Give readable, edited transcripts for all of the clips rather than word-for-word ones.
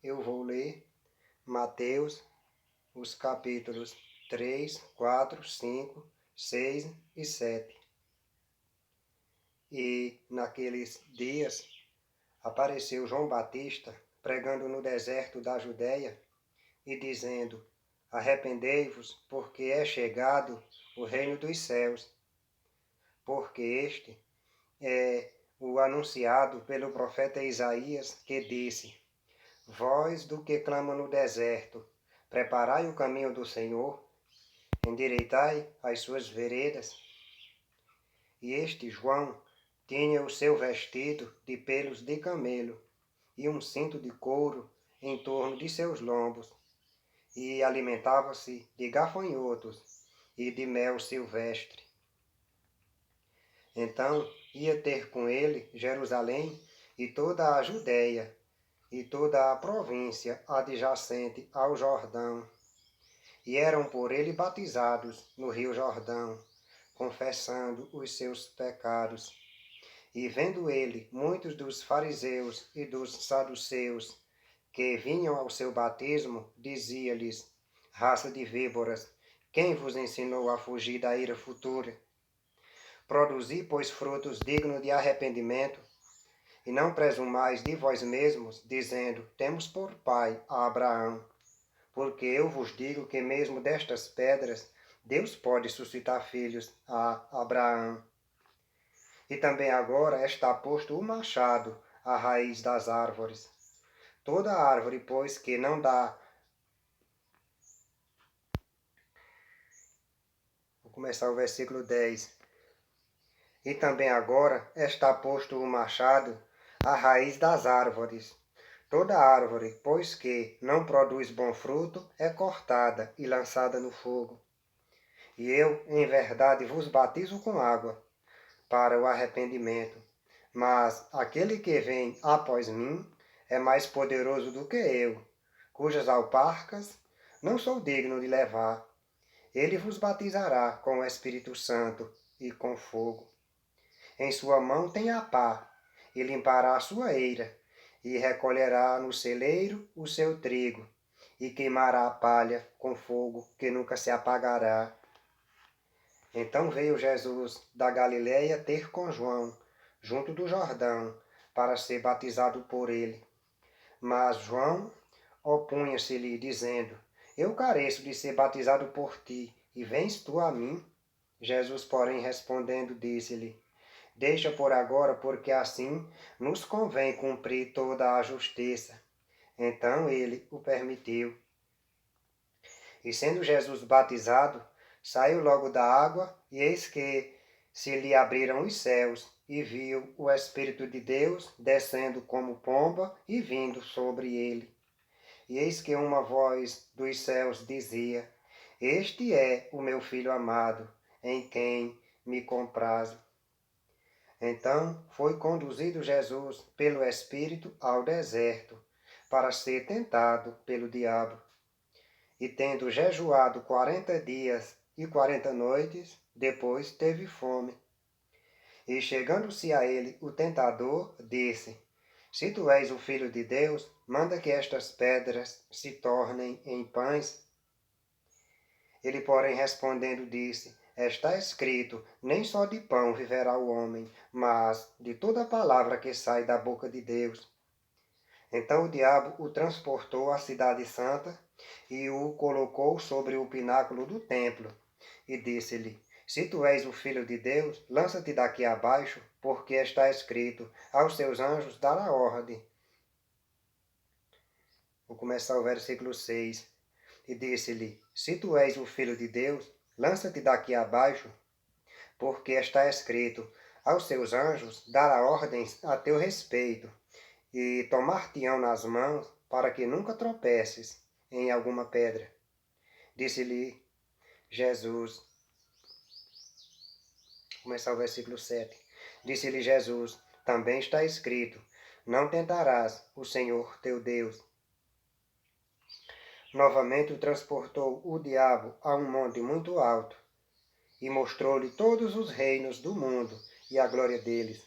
eu vou ler Mateus, os capítulos 3, 4, 5, 6 e 7. E naqueles dias apareceu João Batista pregando no deserto da Judéia e dizendo: Arrependei-vos, porque é chegado o reino dos céus. Porque este é o anunciado pelo profeta Isaías, que disse: Voz do que clama no deserto, preparai o caminho do Senhor, endireitai as suas veredas. E este João tinha o seu vestido de pelos de camelo e um cinto de couro em torno de seus lombos, e alimentava-se de gafanhotos e de mel silvestre. Então ia ter com ele Jerusalém e toda a Judéia e toda a província adjacente ao Jordão, e eram por ele batizados no rio Jordão, confessando os seus pecados. E vendo ele muitos dos fariseus e dos saduceus que vinham ao seu batismo, dizia-lhes: Raça de víboras, quem vos ensinou a fugir da ira futura? Produzi, pois, frutos dignos de arrependimento, e não presumais de vós mesmos, dizendo: Temos por pai a Abraão. Porque eu vos digo que mesmo destas pedras Deus pode suscitar filhos a Abraão. E também agora está posto o machado à raiz das árvores. Toda árvore, pois, que não dá... Vou começar o versículo 10. E também agora está posto o machado à raiz das árvores. Toda árvore, pois que não produz bom fruto, é cortada e lançada no fogo. E eu, em verdade, vos batizo com água para o arrependimento. Mas aquele que vem após mim é mais poderoso do que eu, cujas alparcas não sou digno de levar. Ele vos batizará com o Espírito Santo e com fogo. Em sua mão tem a pá, e limpará a sua eira, e recolherá no celeiro o seu trigo, e queimará a palha com fogo que nunca se apagará. Então veio Jesus da Galiléia ter com João, junto do Jordão, para ser batizado por ele. Mas João opunha-se-lhe, dizendo: Eu careço de ser batizado por ti, e vens tu a mim? Jesus, porém, respondendo, disse-lhe: Deixa por agora, porque assim nos convém cumprir toda a justiça. Então ele o permitiu. E sendo Jesus batizado, saiu logo da água, e eis que se lhe abriram os céus, e viu o Espírito de Deus descendo como pomba e vindo sobre ele. E eis que uma voz dos céus dizia: Este é o meu Filho amado, em quem me comprazo. Então foi conduzido Jesus pelo Espírito ao deserto, para ser tentado pelo diabo. E tendo jejuado 40 dias e 40 noites, depois teve fome. E chegando-se a ele o tentador, disse: Se tu és o Filho de Deus, manda que estas pedras se tornem em pães. Ele, porém, respondendo, disse: Está escrito, nem só de pão viverá o homem, mas de toda palavra que sai da boca de Deus. Então o diabo o transportou à cidade santa e o colocou sobre o pináculo do templo, e disse-lhe: Se tu és o Filho de Deus, lança-te daqui abaixo, porque está escrito: Aos seus anjos dará ordem. Vou começar o versículo 6. E disse-lhe: Se tu és o Filho de Deus, lança-te daqui abaixo, porque está escrito: Aos seus anjos dará ordens a teu respeito, e tomar-te-ão nas mãos, para que nunca tropeces em alguma pedra. Disse-lhe Jesus, começar o versículo 7. Disse-lhe Jesus: Também está escrito: Não tentarás o Senhor teu Deus. Novamente o transportou o diabo a um monte muito alto, e mostrou-lhe todos os reinos do mundo e a glória deles.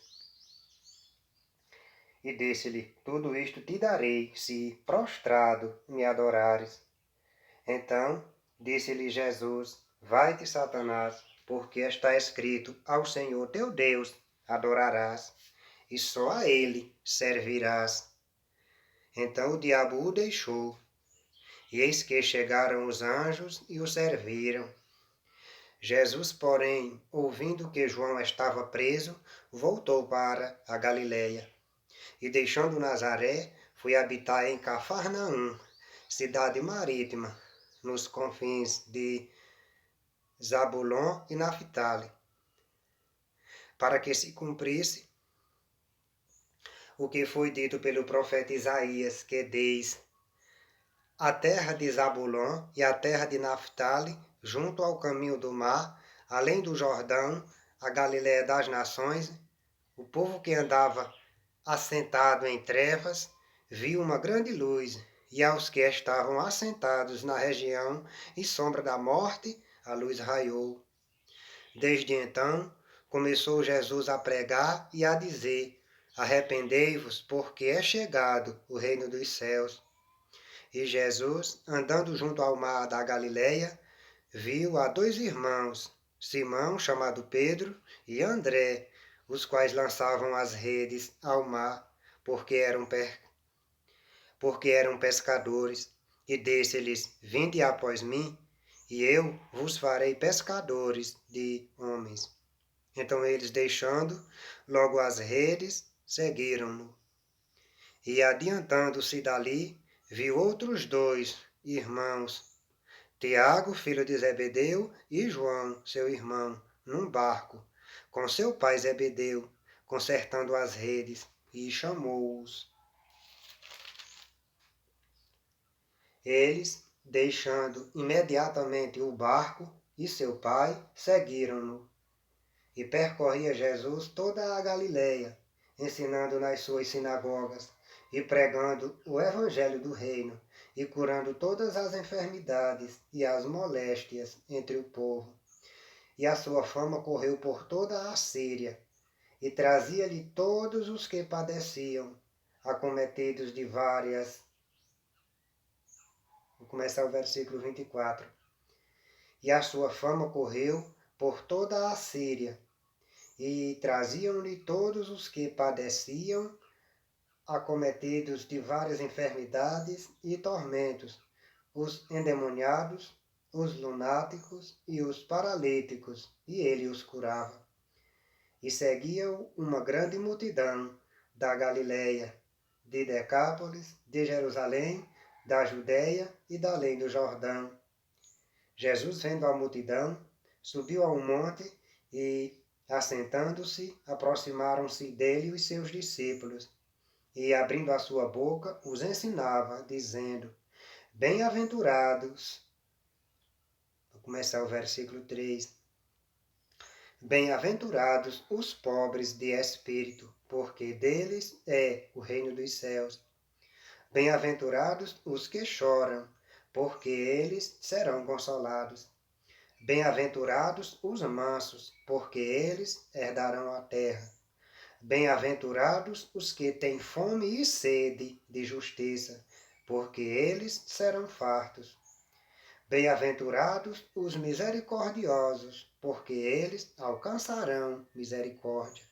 E disse-lhe: tudo isto te darei, se prostrado me adorares. Então disse-lhe Jesus: vai-te, Satanás, porque está escrito: ao Senhor teu Deus adorarás, e só a ele servirás. Então o diabo o deixou, e eis que chegaram os anjos e o serviram. Jesus, porém, ouvindo que João estava preso, voltou para a Galiléia, e deixando Nazaré, foi habitar em Cafarnaum, cidade marítima, nos confins de Zabulon e Naphtali, para que se cumprisse o que foi dito pelo profeta Isaías, que diz: a terra de Zabulon e a terra de Naphtali, junto ao caminho do mar, além do Jordão, a Galiléia das nações, o povo que andava assentado em trevas, viu uma grande luz, e aos que estavam assentados na região e sombra da morte, a luz raiou. Desde então, começou Jesus a pregar e a dizer: arrependei-vos, porque é chegado o reino dos céus. E Jesus, andando junto ao mar da Galileia, viu a dois irmãos, Simão, chamado Pedro, e André, os quais lançavam as redes ao mar, porque eram pescadores. E disse-lhes: vinde após mim, e eu vos farei pescadores de homens. Então eles, deixando logo as redes, seguiram-no. E adiantando-se dali, viu outros dois irmãos, Tiago, filho de Zebedeu, e João, seu irmão, num barco, com seu pai Zebedeu, consertando as redes, e chamou-os. Eles, deixando imediatamente o barco e seu pai, seguiram-no. E percorria Jesus toda a Galileia, ensinando nas suas sinagogas e pregando o evangelho do reino, e curando todas as enfermidades e as moléstias entre o povo. E a sua fama correu por toda a Síria, e trazia-lhe todos os que padeciam, acometidos de várias. Vou começar o versículo 24. E a sua fama correu por toda a Síria, e traziam-lhe todos os que padeciam, acometidos de várias enfermidades e tormentos, os endemoniados, os lunáticos e os paralíticos, e ele os curava. E seguia-o uma grande multidão da Galileia, de Decápolis, de Jerusalém, da Judéia e da além do Jordão. Jesus, vendo a multidão, subiu a um monte e, assentando-se, aproximaram-se dele os seus discípulos, e, abrindo a sua boca, os ensinava, dizendo: bem-aventurados. Vou começar o versículo 3. Bem-aventurados os pobres de espírito, porque deles é o reino dos céus. Bem-aventurados os que choram, porque eles serão consolados. Bem-aventurados os mansos, porque eles herdarão a terra. Bem-aventurados os que têm fome e sede de justiça, porque eles serão fartos. Bem-aventurados os misericordiosos, porque eles alcançarão misericórdia.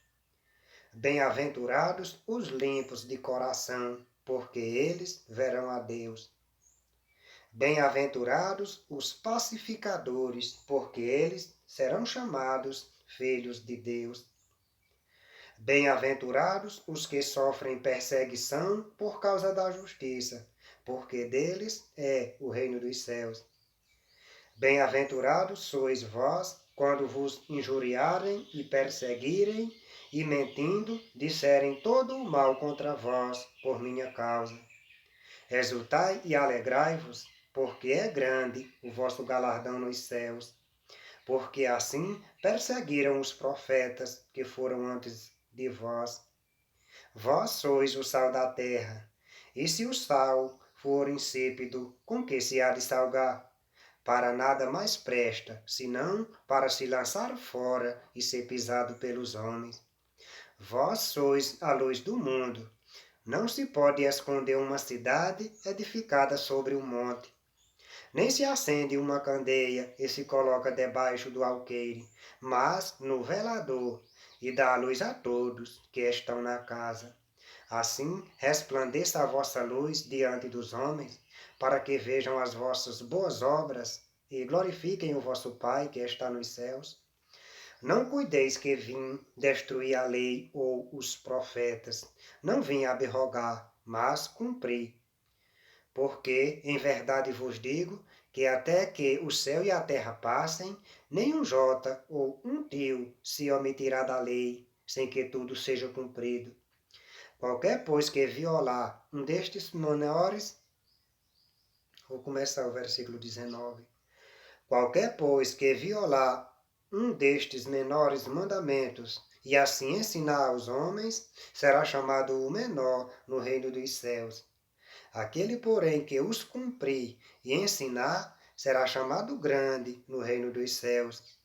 Bem-aventurados os limpos de coração, porque eles verão a Deus. Bem-aventurados os pacificadores, porque eles serão chamados filhos de Deus. Bem-aventurados os que sofrem perseguição por causa da justiça, porque deles é o reino dos céus. Bem-aventurados sois vós, quando vos injuriarem e perseguirem, e mentindo, disserem todo o mal contra vós, por minha causa. Exultai e alegrai-vos, porque é grande o vosso galardão nos céus. Porque assim perseguiram os profetas que foram antes de vós. Vós sois o sal da terra, e se o sal for insípido, com que se há de salgar? Para nada mais presta, senão para se lançar fora e ser pisado pelos homens. Vós sois a luz do mundo. Não se pode esconder uma cidade edificada sobre um monte. Nem se acende uma candeia e se coloca debaixo do alqueire, mas no velador, e dá luz a todos que estão na casa. Assim resplandeça a vossa luz diante dos homens, para que vejam as vossas boas obras e glorifiquem o vosso Pai que está nos céus. Não cuideis que vim destruir a lei ou os profetas. Não vim abrogar, mas cumprir. Porque, em verdade vos digo, que até que o céu e a terra passem, nem um jota ou um tio se omitirá da lei, sem que tudo seja cumprido. Qualquer, pois, que violar um destes menores, vou começar o versículo 19. Qualquer, pois, que violar um destes menores mandamentos e assim ensinar aos homens, será chamado o menor no reino dos céus. Aquele, porém, que os cumprir e ensinar, será chamado grande no reino dos céus.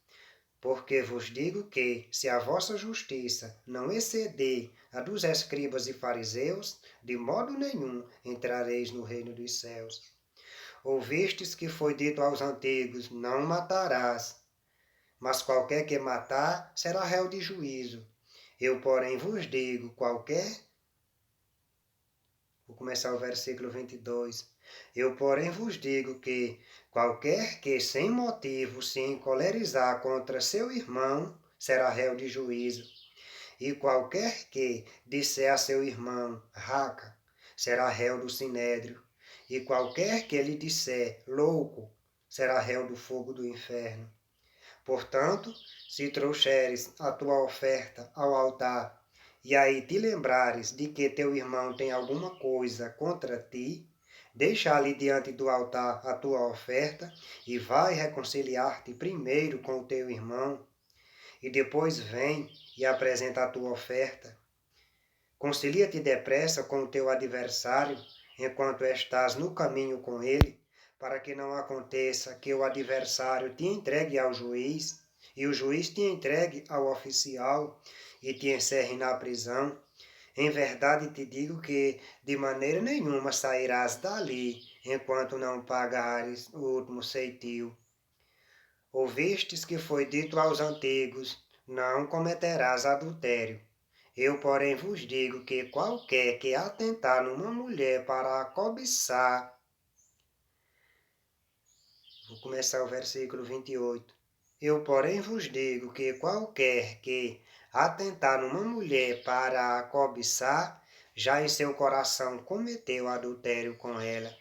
Porque vos digo que, se a vossa justiça não exceder a dos escribas e fariseus, de modo nenhum entrareis no reino dos céus. Ouvistes que foi dito aos antigos, não matarás, mas qualquer que matar será réu de juízo. Eu, porém, vos digo, Vou começar o versículo 22. Eu, porém, vos digo que qualquer que sem motivo se encolerizar contra seu irmão será réu de juízo. E qualquer que disser a seu irmão, raca, será réu do sinédrio. E qualquer que lhe disser, louco, será réu do fogo do inferno. Portanto, se trouxeres a tua oferta ao altar, e aí te lembrares de que teu irmão tem alguma coisa contra ti, deixa ali diante do altar a tua oferta e vai reconciliar-te primeiro com o teu irmão, e depois vem e apresenta a tua oferta. Concilia-te depressa com o teu adversário, enquanto estás no caminho com ele, para que não aconteça que o adversário te entregue ao juiz, e o juiz te entregue ao oficial, e te encerre na prisão. Em verdade te digo que de maneira nenhuma sairás dali, enquanto não pagares o último ceitil. Ouvistes que foi dito aos antigos, não cometerás adultério. Eu, porém, vos digo que qualquer que atentar numa mulher para a cobiçar. Vou começar o versículo 28. Eu, porém, vos digo que qualquer que atentar numa mulher para a cobiçar, já em seu coração cometeu adultério com ela.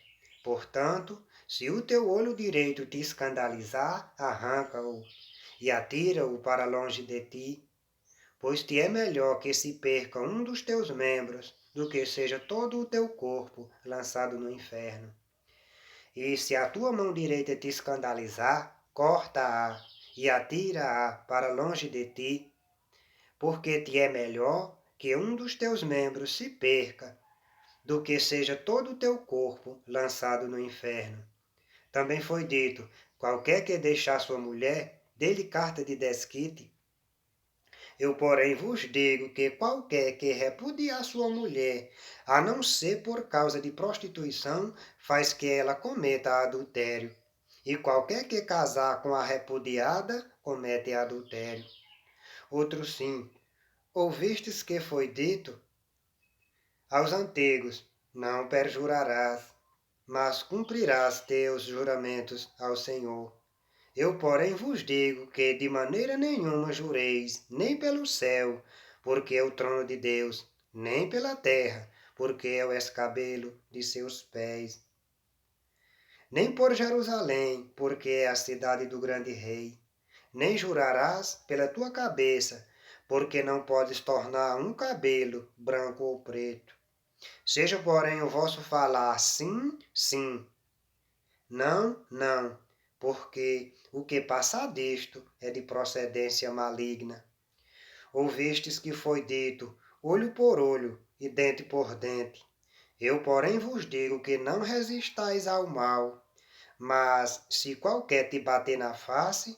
Portanto, se o teu olho direito te escandalizar, arranca-o e atira-o para longe de ti. Pois te é melhor que se perca um dos teus membros, do que seja todo o teu corpo lançado no inferno. E se a tua mão direita te escandalizar, corta-a e atira-a para longe de ti, porque te é melhor que um dos teus membros se perca, do que seja todo o teu corpo lançado no inferno. Também foi dito, qualquer que deixar sua mulher, dê-lhe carta de desquite. Eu, porém, vos digo que qualquer que repudiar sua mulher, a não ser por causa de prostituição, faz que ela cometa adultério. E qualquer que casar com a repudiada, comete adultério. Outro sim, ouvistes que foi dito aos antigos, não perjurarás, mas cumprirás teus juramentos ao Senhor. Eu, porém, vos digo que de maneira nenhuma jureis, nem pelo céu, porque é o trono de Deus, nem pela terra, porque é o escabelo de seus pés, nem por Jerusalém, porque é a cidade do grande rei. Nem jurarás pela tua cabeça, porque não podes tornar um cabelo branco ou preto. Seja, porém, o vosso falar sim, sim, não, não, porque o que passa disto é de procedência maligna. Ouvistes que foi dito, olho por olho e dente por dente. Eu, porém, vos digo que não resistais ao mal, mas se qualquer te bater na face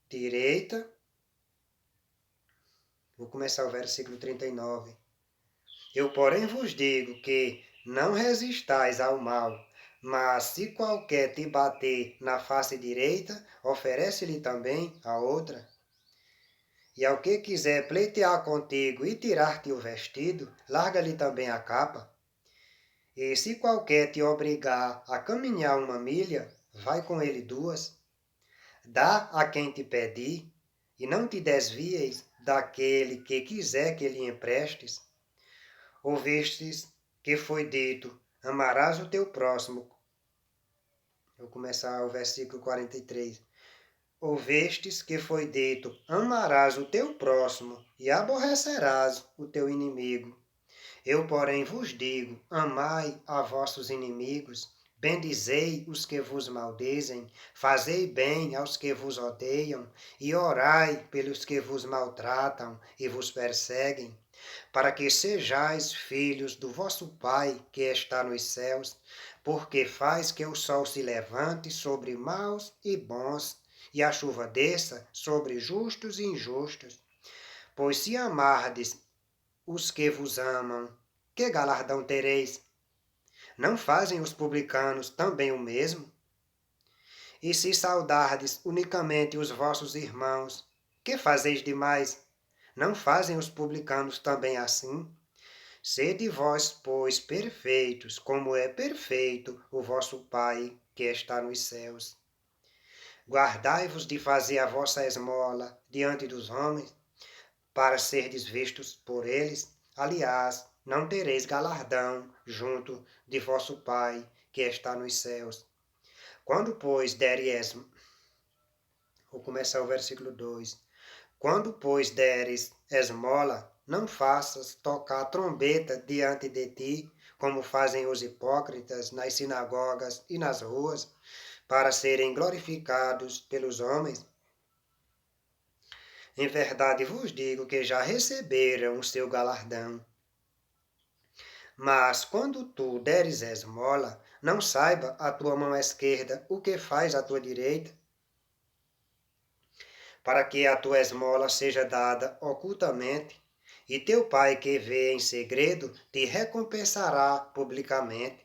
direita, vou começar o versículo 39. Eu, porém, vos digo que não resistais ao mal, mas se qualquer te bater na face direita, oferece-lhe também a outra. E ao que quiser pleitear contigo e tirar-te o vestido, larga-lhe também a capa. E se qualquer te obrigar a caminhar 1 milha, vai com ele 2. Dá a quem te pedir, e não te desvieis daquele que quiser que lhe emprestes. Ouvistes que foi dito, amarás o teu próximo. Vou começar o versículo 43. Ouvistes que foi dito, amarás o teu próximo e aborrecerás o teu inimigo. Eu, porém, vos digo, amai a vossos inimigos, bendizei os que vos maldizem, fazei bem aos que vos odeiam, e orai pelos que vos maltratam e vos perseguem, para que sejais filhos do vosso Pai que está nos céus, porque faz que o sol se levante sobre maus e bons, e a chuva desça sobre justos e injustos. Pois se amardes os que vos amam, que galardão tereis? Não fazem os publicanos também o mesmo? E se saudardes unicamente os vossos irmãos, que fazeis demais? Não fazem os publicanos também assim? Sede vós, pois, perfeitos, como é perfeito o vosso Pai que está nos céus. Guardai-vos de fazer a vossa esmola diante dos homens, para serdes vistos por eles. Aliás, não tereis galardão junto de vosso Pai que está nos céus. Quando, pois, deres... Vou começar o versículo 2. Quando, pois, deres esmola, não faças tocar trombeta diante de ti, como fazem os hipócritas nas sinagogas e nas ruas, para serem glorificados pelos homens. Em verdade vos digo que já receberam o seu galardão. Mas quando tu deres esmola, não saiba a tua mão esquerda o que faz a tua direita, para que a tua esmola seja dada ocultamente, e teu Pai que vê em segredo te recompensará publicamente.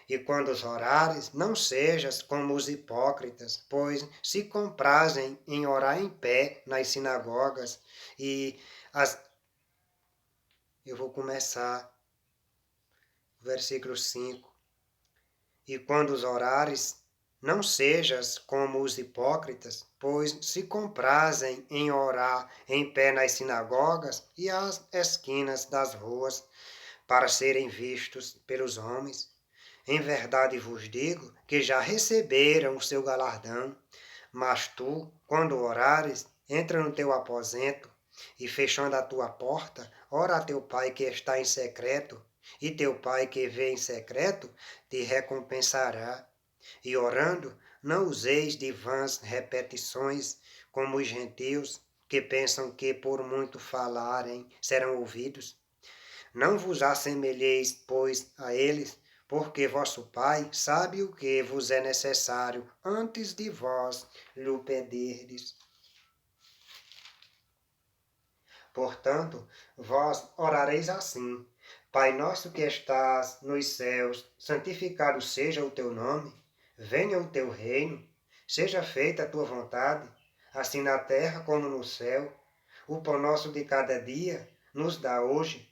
E quando os orares, não sejas como os hipócritas, pois se comprazem em orar em pé nas sinagogas e as... Eu vou começar o versículo 5. E quando os orares, não sejas como os hipócritas, pois se comprazem em orar em pé nas sinagogas e às esquinas das ruas, para serem vistos pelos homens. Em verdade vos digo que já receberam o seu galardão. Mas tu, quando orares, entra no teu aposento e, fechando a tua porta, ora a teu Pai que está em secreto, e teu Pai que vê em secreto te recompensará. E orando, não useis de vãs repetições, como os gentios, que pensam que por muito falarem serão ouvidos. Não vos assemelheis, pois, a eles, porque vosso Pai sabe o que vos é necessário antes de vós lhe pedirdes. Portanto, vós orareis assim: Pai nosso que estás nos céus, santificado seja o teu nome, venha o teu reino, seja feita a tua vontade, assim na terra como no céu. O pão nosso de cada dia nos dá hoje,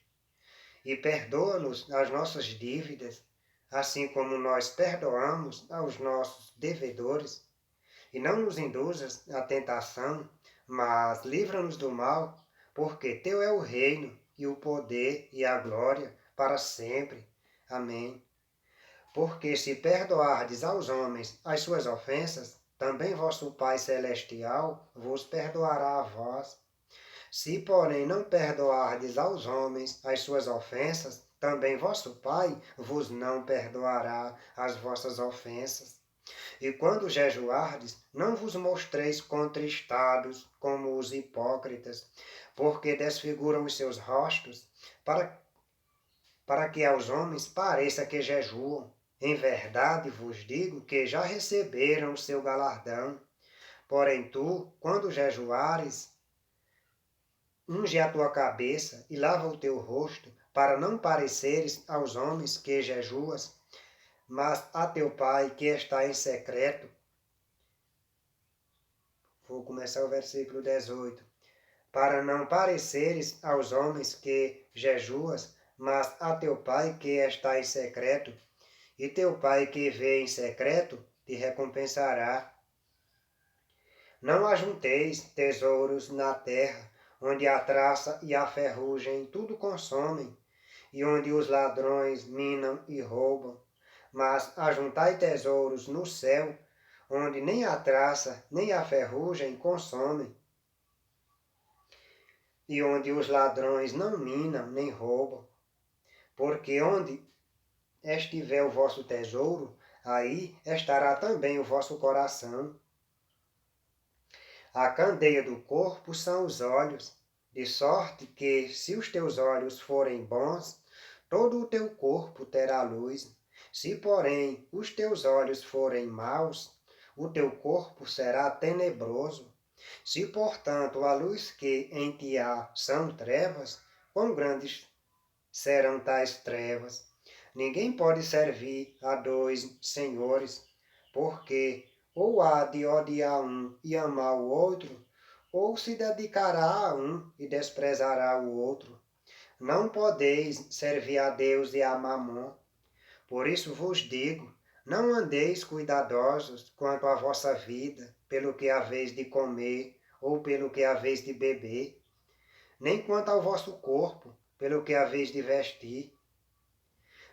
e perdoa-nos as nossas dívidas, assim como nós perdoamos aos nossos devedores. E não nos induzas à tentação, mas livra-nos do mal, porque teu é o reino, e o poder, e a glória, para sempre. Amém. Porque se perdoardes aos homens as suas ofensas, também vosso Pai Celestial vos perdoará a vós. Se, porém, não perdoardes aos homens as suas ofensas, também vosso Pai vos não perdoará as vossas ofensas. E quando jejuardes, não vos mostreis contristados como os hipócritas, porque desfiguram os seus rostos, para que aos homens pareça que jejuam. Em verdade vos digo que já receberam o seu galardão. Porém tu, quando jejuares, unge a tua cabeça e lava o teu rosto, para não pareceres aos homens que jejuas, mas a teu Pai que está em secreto. Vou começar o versículo 18. Para não pareceres aos homens que jejuas, mas a teu Pai que está em secreto, e teu Pai que vê em secreto te recompensará. Não ajunteis tesouros na terra, onde a traça e a ferrugem tudo consomem, e onde os ladrões minam e roubam. Mas ajuntai tesouros no céu, onde nem a traça nem a ferrugem consomem, e onde os ladrões não minam nem roubam. Porque onde estiver o vosso tesouro, aí estará também o vosso coração. A candeia do corpo são os olhos, de sorte que, se os teus olhos forem bons, todo o teu corpo terá luz. Se, porém, os teus olhos forem maus, o teu corpo será tenebroso. Se, portanto, a luz que em ti há são trevas, quão grandes serão tais trevas? Ninguém pode servir a dois senhores, porque ou há de odiar um e amar o outro, ou se dedicará a um e desprezará o outro. Não podeis servir a Deus e a Mamon. Por isso vos digo, não andeis cuidadosos quanto à vossa vida, pelo que haveis de comer, ou pelo que haveis de beber, nem quanto ao vosso corpo, pelo que haveis de vestir.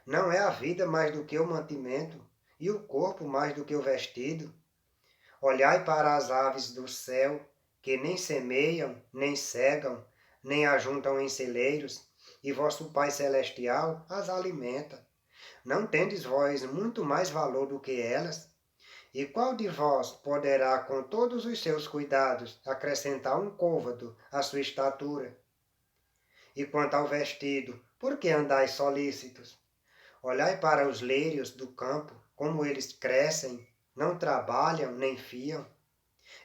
Não é a vida mais do que o mantimento, e o corpo mais do que o vestido? Olhai para as aves do céu, que nem semeiam, nem cegam, nem ajuntam em celeiros, e vosso Pai Celestial as alimenta. Não tendes vós muito mais valor do que elas? E qual de vós poderá, com todos os seus cuidados, acrescentar um côvado à sua estatura? E quanto ao vestido, por que andais solícitos? Olhai para os lírios do campo, como eles crescem, não trabalham nem fiam.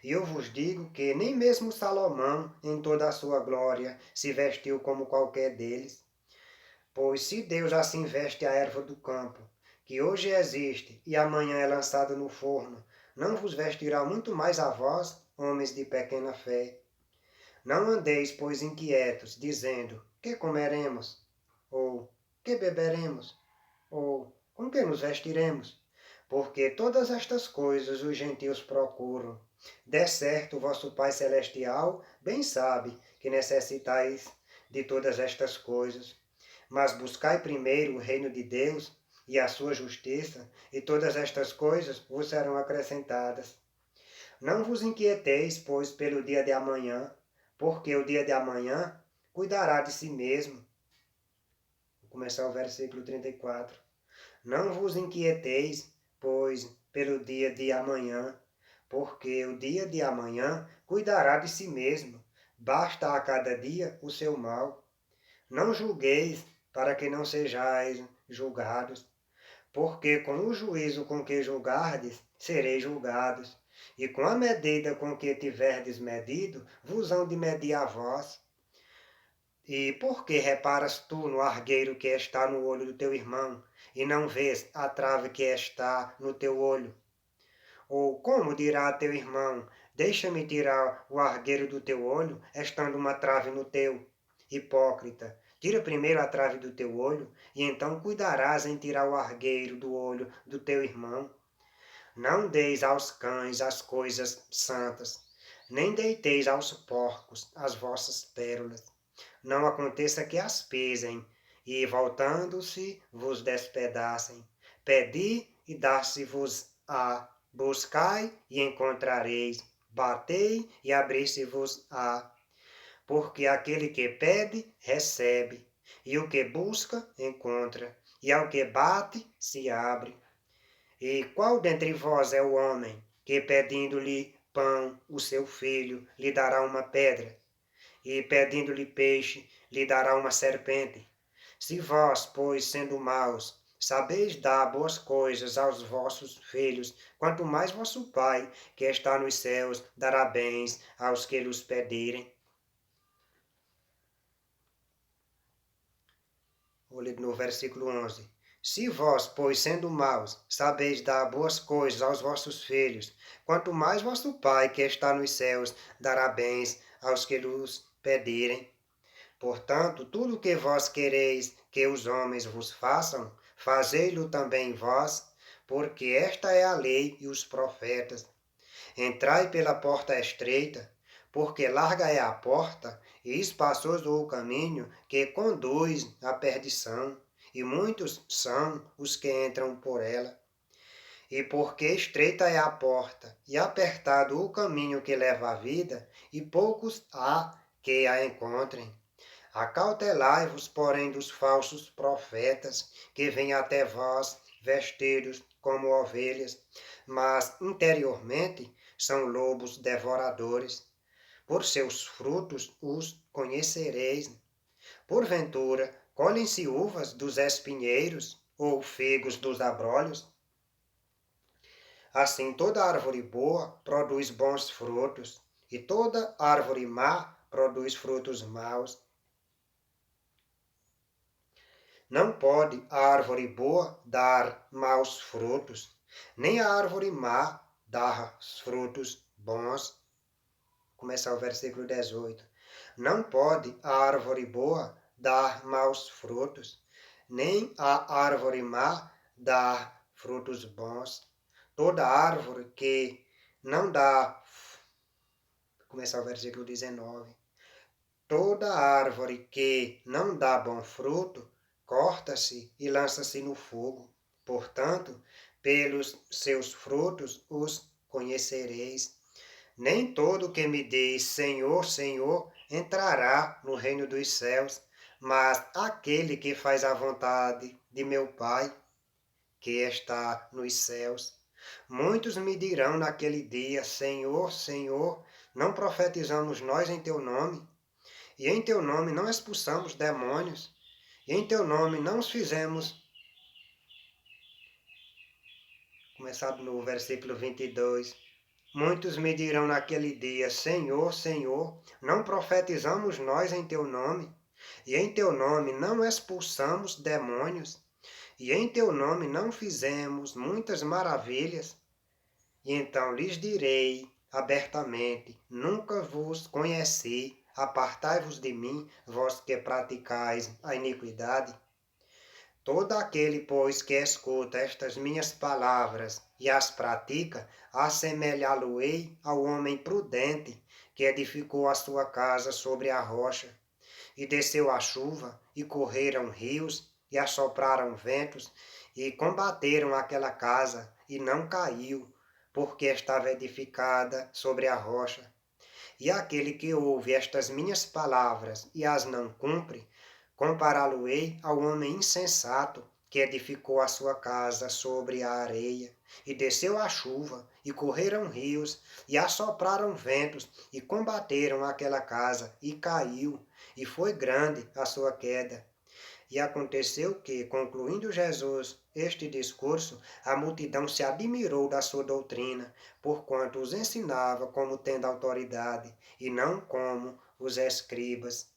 E eu vos digo que nem mesmo Salomão, em toda a sua glória, se vestiu como qualquer deles. Pois se Deus assim veste a erva do campo, que hoje existe e amanhã é lançada no forno, não vos vestirá muito mais a vós, homens de pequena fé? Não andeis, pois, inquietos, dizendo, que comeremos? Ou, que beberemos? Ou, com que nos vestiremos? Porque todas estas coisas os gentios procuram. De certo, vosso Pai Celestial bem sabe que necessitais de todas estas coisas. Mas buscai primeiro o reino de Deus e a sua justiça, e todas estas coisas vos serão acrescentadas. Não vos inquieteis, pois, pelo dia de amanhã, porque o dia de amanhã cuidará de si mesmo. Vou começar o versículo 34. Não vos inquieteis, pois, pelo dia de amanhã, porque o dia de amanhã cuidará de si mesmo. Basta a cada dia o seu mal. Não julgueis, para que não sejais julgados, porque com o juízo com que julgardes, sereis julgados, e com a medida com que tiverdes medido, vos hão de medir a vós. E por que reparas tu no argueiro que está no olho do teu irmão, e não vês a trave que está no teu olho? Ou como dirá teu irmão, deixa-me tirar o argueiro do teu olho, estando uma trave no teu? Hipócrita, tira primeiro a trave do teu olho, e então cuidarás em tirar o argueiro do olho do teu irmão. Não deis aos cães as coisas santas, nem deiteis aos porcos as vossas pérolas. Não aconteça que as pisem, e voltando-se vos despedacem. Pedi e dar-se-vos-á, buscai e encontrareis, batei e abrir-se-vos-á. Porque aquele que pede, recebe, e o que busca, encontra, e ao que bate, se abre. E qual dentre vós é o homem que, pedindo-lhe pão, o seu filho, lhe dará uma pedra? E pedindo-lhe peixe, lhe dará uma serpente? Se vós, pois, sendo maus, sabeis dar boas coisas aos vossos filhos, quanto mais vosso Pai, que está nos céus, dará bens aos que lhes pedirem. Vou ler no versículo 11. Se vós, pois, sendo maus, sabeis dar boas coisas aos vossos filhos, quanto mais vosso Pai, que está nos céus, dará bens aos que lhes pedirem. Portanto, tudo o que vós quereis que os homens vos façam, fazei-lo também vós, porque esta é a lei e os profetas. Entrai pela porta estreita, porque larga é a porta e espaçoso o caminho que conduz à perdição, e muitos são os que entram por ela. E porque estreita é a porta e apertado o caminho que leva à vida, e poucos há que a encontrem. Acautelai-vos, porém, dos falsos profetas, que vêm até vós vestidos como ovelhas, mas interiormente são lobos devoradores. Por seus frutos os conhecereis. Porventura, colhem-se uvas dos espinheiros, ou figos dos abrolhos? Assim, toda árvore boa produz bons frutos, e toda árvore má produz frutos maus. Não pode a árvore boa dar maus frutos, nem a árvore má dar frutos bons. Começa o versículo 18. Não pode a árvore boa dar maus frutos, nem a árvore má dar frutos bons. Toda árvore que não dá. Começa o versículo 19. Toda árvore que não dá bom fruto, corta-se e lança-se no fogo. Portanto, pelos seus frutos os conhecereis. Nem todo que me diz Senhor, Senhor, entrará no reino dos céus, mas aquele que faz a vontade de meu Pai, que está nos céus. Muitos me dirão naquele dia, Senhor, Senhor, não profetizamos nós em teu nome? E em teu nome não expulsamos demônios? E em teu nome não os fizemos? Começado no versículo 22. Muitos me dirão naquele dia, Senhor, Senhor, não profetizamos nós em teu nome? E em teu nome não expulsamos demônios? E em teu nome não fizemos muitas maravilhas? E então lhes direi abertamente, nunca vos conheci, apartai-vos de mim, vós que praticais a iniquidade. Todo aquele, pois, que escuta estas minhas palavras e as pratica, assemelhá-lo-ei ao homem prudente que edificou a sua casa sobre a rocha. E desceu a chuva, e correram rios, e assopraram ventos, e combateram aquela casa, e não caiu, porque estava edificada sobre a rocha. E aquele que ouve estas minhas palavras e as não cumpre, compará-lo-ei ao homem insensato que edificou a sua casa sobre a areia. E desceu a chuva, e correram rios, e assopraram ventos, e combateram aquela casa, e caiu, e foi grande a sua queda. E aconteceu que, concluindo Jesus este discurso, a multidão se admirou da sua doutrina, porquanto os ensinava como tendo autoridade, e não como os escribas.